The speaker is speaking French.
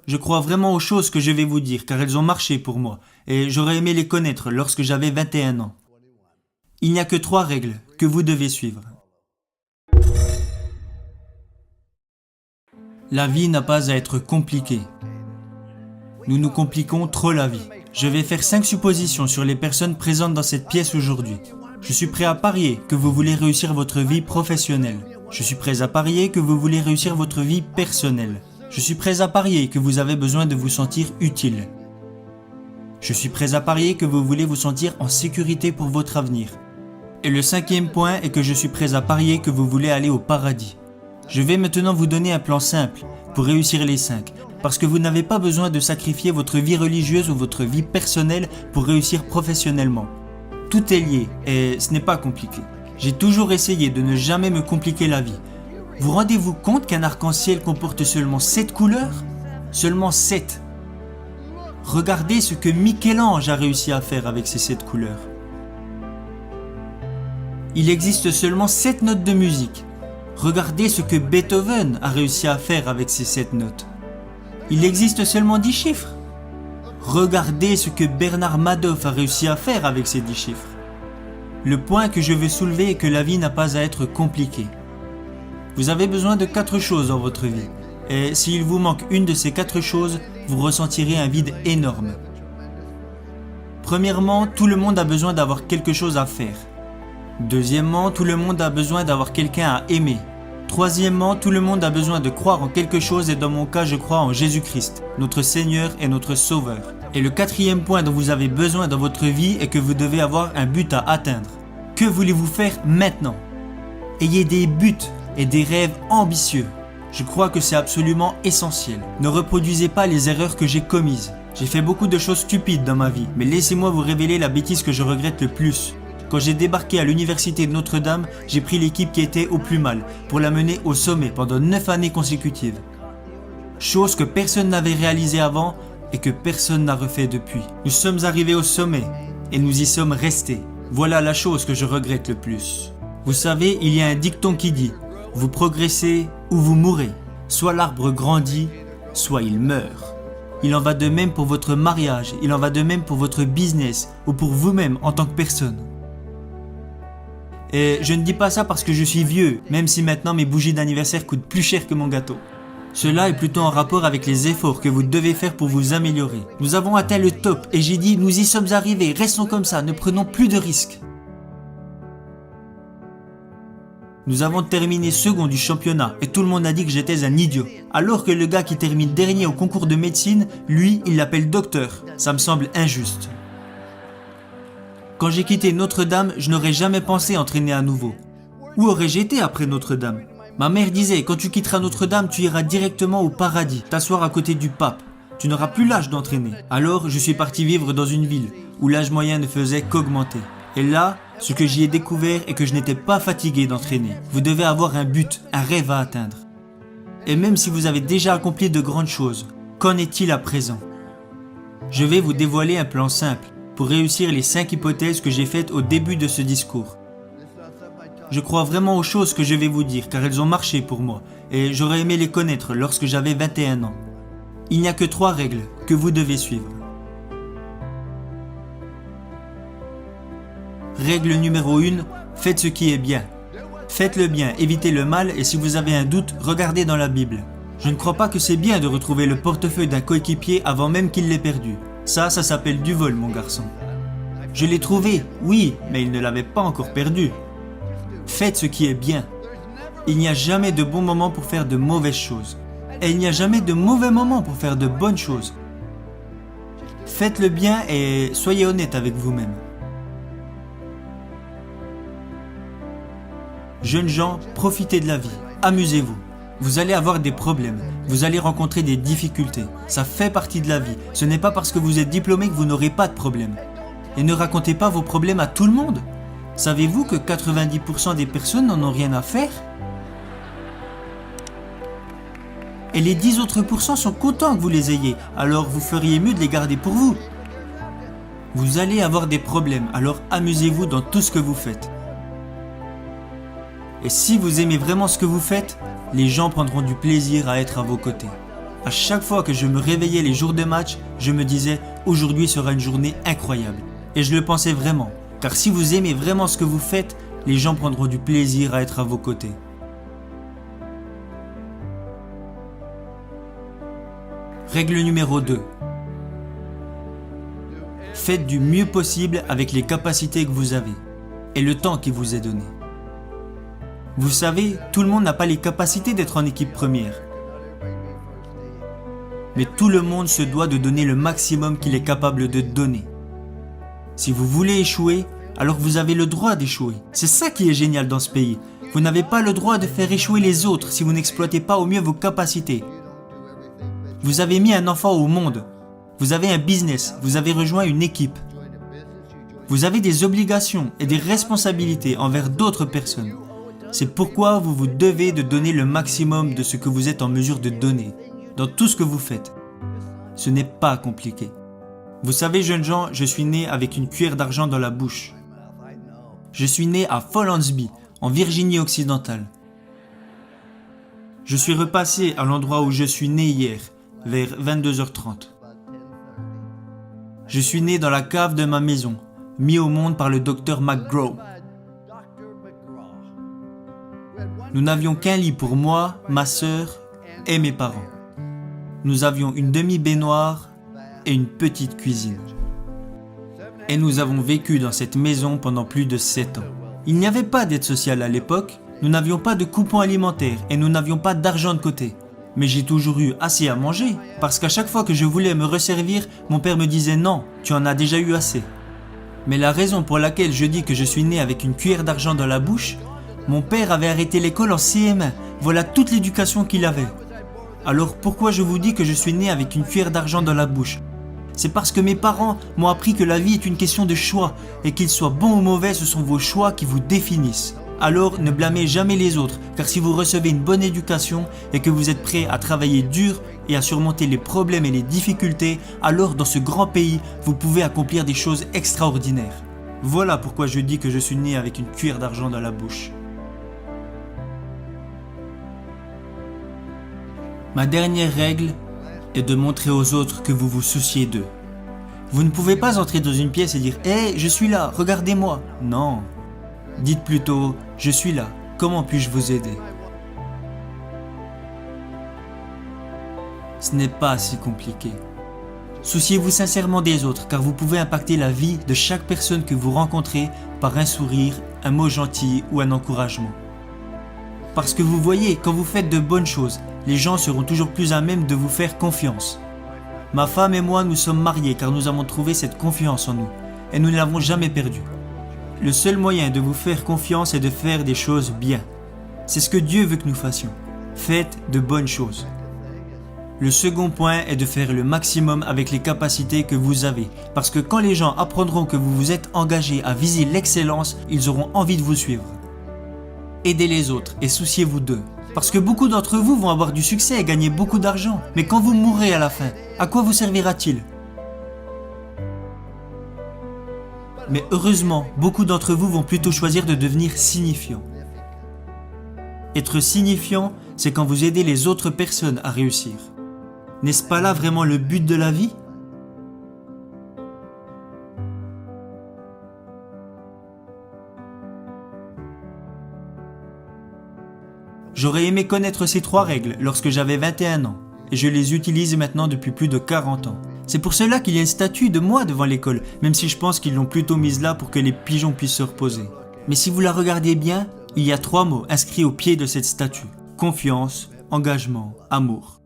Je crois vraiment aux choses que je vais vous dire car elles ont marché pour moi et j'aurais aimé les connaître lorsque j'avais 21 ans. Il n'y a que 3 règles que vous devez suivre. La vie n'a pas à être compliquée. Nous nous compliquons trop la vie. Je vais faire 5 suppositions sur les personnes présentes dans cette pièce aujourd'hui. Je suis prêt à parier que vous voulez réussir votre vie professionnelle. Je suis prêt à parier que vous voulez réussir votre vie personnelle. Je suis prêt à parier que vous avez besoin de vous sentir utile. Je suis prêt à parier que vous voulez vous sentir en sécurité pour votre avenir. Et le 5e point est que je suis prêt à parier que vous voulez aller au paradis. Je vais maintenant vous donner un plan simple pour réussir les 5, parce que vous n'avez pas besoin de sacrifier votre vie religieuse ou votre vie personnelle pour réussir professionnellement. Tout est lié et ce n'est pas compliqué. J'ai toujours essayé de ne jamais me compliquer la vie. Vous rendez-vous compte qu'un arc-en-ciel comporte seulement 7 couleurs ? Seulement 7. Regardez ce que Michel-Ange a réussi à faire avec ces 7 couleurs. Il existe seulement 7 notes de musique. Regardez ce que Beethoven a réussi à faire avec ces 7 notes. Il existe seulement 10 chiffres. Regardez ce que Bernard Madoff a réussi à faire avec ces 10 chiffres. Le point que je veux soulever est que la vie n'a pas à être compliquée. Vous avez besoin de 4 choses dans votre vie. Et s'il vous manque une de ces 4 choses, vous ressentirez un vide énorme. Premièrement, tout le monde a besoin d'avoir quelque chose à faire. Deuxièmement, tout le monde a besoin d'avoir quelqu'un à aimer. Troisièmement, tout le monde a besoin de croire en quelque chose et dans mon cas, je crois en Jésus-Christ, notre Seigneur et notre Sauveur. Et le 4e point dont vous avez besoin dans votre vie est que vous devez avoir un but à atteindre. Que voulez-vous faire maintenant ? Ayez des buts et des rêves ambitieux. Je crois que c'est absolument essentiel. Ne reproduisez pas les erreurs que j'ai commises. J'ai fait beaucoup de choses stupides dans ma vie, mais laissez-moi vous révéler la bêtise que je regrette le plus. Quand j'ai débarqué à l'université de Notre-Dame, j'ai pris l'équipe qui était au plus mal pour la mener au sommet pendant 9 années consécutives. Chose que personne n'avait réalisée avant et que personne n'a refait depuis. Nous sommes arrivés au sommet et nous y sommes restés. Voilà la chose que je regrette le plus. Vous savez, il y a un dicton qui dit « Vous progressez ou vous mourrez. Soit l'arbre grandit, soit il meurt. » Il en va de même pour votre mariage, il en va de même pour votre business ou pour vous-même en tant que personne. Et je ne dis pas ça parce que je suis vieux, même si maintenant mes bougies d'anniversaire coûtent plus cher que mon gâteau. Cela est plutôt en rapport avec les efforts que vous devez faire pour vous améliorer. Nous avons atteint le top et j'ai dit nous y sommes arrivés, restons comme ça, ne prenons plus de risques. Nous avons terminé second du championnat et tout le monde a dit que j'étais un idiot. Alors que le gars qui termine dernier au concours de médecine, lui, il l'appelle docteur. Ça me semble injuste. Quand j'ai quitté Notre-Dame, je n'aurais jamais pensé entraîner à nouveau. Où aurais-je été après Notre-Dame ? Ma mère disait, quand tu quitteras Notre-Dame, tu iras directement au paradis, t'asseoir à côté du pape. Tu n'auras plus l'âge d'entraîner. Alors, je suis parti vivre dans une ville où l'âge moyen ne faisait qu'augmenter. Et là, ce que j'y ai découvert est que je n'étais pas fatigué d'entraîner. Vous devez avoir un but, un rêve à atteindre. Et même si vous avez déjà accompli de grandes choses, qu'en est-il à présent ? Je vais vous dévoiler un plan simple pour réussir les 5 hypothèses que j'ai faites au début de ce discours. Je crois vraiment aux choses que je vais vous dire car elles ont marché pour moi et j'aurais aimé les connaître lorsque j'avais 21 ans. Il n'y a que 3 règles que vous devez suivre. Règle numéro 1, faites ce qui est bien. Faites le bien, évitez le mal et si vous avez un doute, regardez dans la Bible. Je ne crois pas que c'est bien de retrouver le portefeuille d'un coéquipier avant même qu'il l'ait perdu. Ça s'appelle du vol, mon garçon. Je l'ai trouvé, oui, mais il ne l'avait pas encore perdu. Faites ce qui est bien. Il n'y a jamais de bon moment pour faire de mauvaises choses. Et il n'y a jamais de mauvais moment pour faire de bonnes choses. Faites le bien et soyez honnête avec vous-même. Jeunes gens, profitez de la vie, amusez-vous. Vous allez avoir des problèmes, vous allez rencontrer des difficultés. Ça fait partie de la vie. Ce n'est pas parce que vous êtes diplômé que vous n'aurez pas de problème. Et ne racontez pas vos problèmes à tout le monde. Savez-vous que 90% des personnes n'en ont rien à faire ? Et les 10 autres pourcents sont contents que vous les ayez, alors vous feriez mieux de les garder pour vous. Vous allez avoir des problèmes, alors amusez-vous dans tout ce que vous faites. Et si vous aimez vraiment ce que vous faites, les gens prendront du plaisir à être à vos côtés. À chaque fois que je me réveillais les jours de match, je me disais « Aujourd'hui sera une journée incroyable ». Et je le pensais vraiment, car si vous aimez vraiment ce que vous faites, les gens prendront du plaisir à être à vos côtés. Règle numéro 2. Faites du mieux possible avec les capacités que vous avez et le temps qui vous est donné. Vous savez, tout le monde n'a pas les capacités d'être en équipe première. Mais tout le monde se doit de donner le maximum qu'il est capable de donner. Si vous voulez échouer, alors vous avez le droit d'échouer. C'est ça qui est génial dans ce pays. Vous n'avez pas le droit de faire échouer les autres si vous n'exploitez pas au mieux vos capacités. Vous avez mis un enfant au monde. Vous avez un business. Vous avez rejoint une équipe. Vous avez des obligations et des responsabilités envers d'autres personnes. C'est pourquoi vous vous devez de donner le maximum de ce que vous êtes en mesure de donner, dans tout ce que vous faites. Ce n'est pas compliqué. Vous savez, jeunes gens, je suis né avec une cuillère d'argent dans la bouche. Je suis né à Follansbee, en Virginie occidentale. Je suis repassé à l'endroit où je suis né hier, vers 22h30. Je suis né dans la cave de ma maison, mis au monde par le docteur McGraw. Nous n'avions qu'un lit pour moi, ma sœur et mes parents. Nous avions une demi-baignoire et une petite cuisine. Et nous avons vécu dans cette maison pendant plus de 7 ans. Il n'y avait pas d'aide sociale à l'époque, nous n'avions pas de coupons alimentaires et nous n'avions pas d'argent de côté. Mais j'ai toujours eu assez à manger, parce qu'à chaque fois que je voulais me resservir, mon père me disait « Non, tu en as déjà eu assez ». Mais la raison pour laquelle je dis que je suis né avec une cuillère d'argent dans la bouche, mon père avait arrêté l'école en CM1, voilà toute l'éducation qu'il avait. Alors pourquoi je vous dis que je suis né avec une cuillère d'argent dans la bouche ? C'est parce que mes parents m'ont appris que la vie est une question de choix, et qu'ils soient bons ou mauvais, ce sont vos choix qui vous définissent. Alors ne blâmez jamais les autres, car si vous recevez une bonne éducation et que vous êtes prêt à travailler dur et à surmonter les problèmes et les difficultés, alors dans ce grand pays, vous pouvez accomplir des choses extraordinaires. Voilà pourquoi je dis que je suis né avec une cuillère d'argent dans la bouche. Ma dernière règle est de montrer aux autres que vous vous souciez d'eux. Vous ne pouvez pas entrer dans une pièce et dire « Hey, je suis là, regardez-moi ». Non. Dites plutôt « Je suis là, comment puis-je vous aider ?» Ce n'est pas si compliqué. Souciez-vous sincèrement des autres, car vous pouvez impacter la vie de chaque personne que vous rencontrez par un sourire, un mot gentil ou un encouragement. Parce que vous voyez, quand vous faites de bonnes choses, les gens seront toujours plus à même de vous faire confiance. Ma femme et moi, nous sommes mariés car nous avons trouvé cette confiance en nous, et nous ne l'avons jamais perdue. Le seul moyen de vous faire confiance est de faire des choses bien. C'est ce que Dieu veut que nous fassions. Faites de bonnes choses. Le second point est de faire le maximum avec les capacités que vous avez, parce que quand les gens apprendront que vous vous êtes engagé à viser l'excellence, ils auront envie de vous suivre. Aidez les autres et souciez-vous d'eux. Parce que beaucoup d'entre vous vont avoir du succès et gagner beaucoup d'argent. Mais quand vous mourrez à la fin, à quoi vous servira-t-il ? Mais heureusement, beaucoup d'entre vous vont plutôt choisir de devenir signifiants. Être signifiant, c'est quand vous aidez les autres personnes à réussir. N'est-ce pas là vraiment le but de la vie ? J'aurais aimé connaître ces 3 règles lorsque j'avais 21 ans, et je les utilise maintenant depuis plus de 40 ans. C'est pour cela qu'il y a une statue de moi devant l'école, même si je pense qu'ils l'ont plutôt mise là pour que les pigeons puissent se reposer. Mais si vous la regardez bien, il y a 3 mots inscrits au pied de cette statue. Confiance, engagement, amour.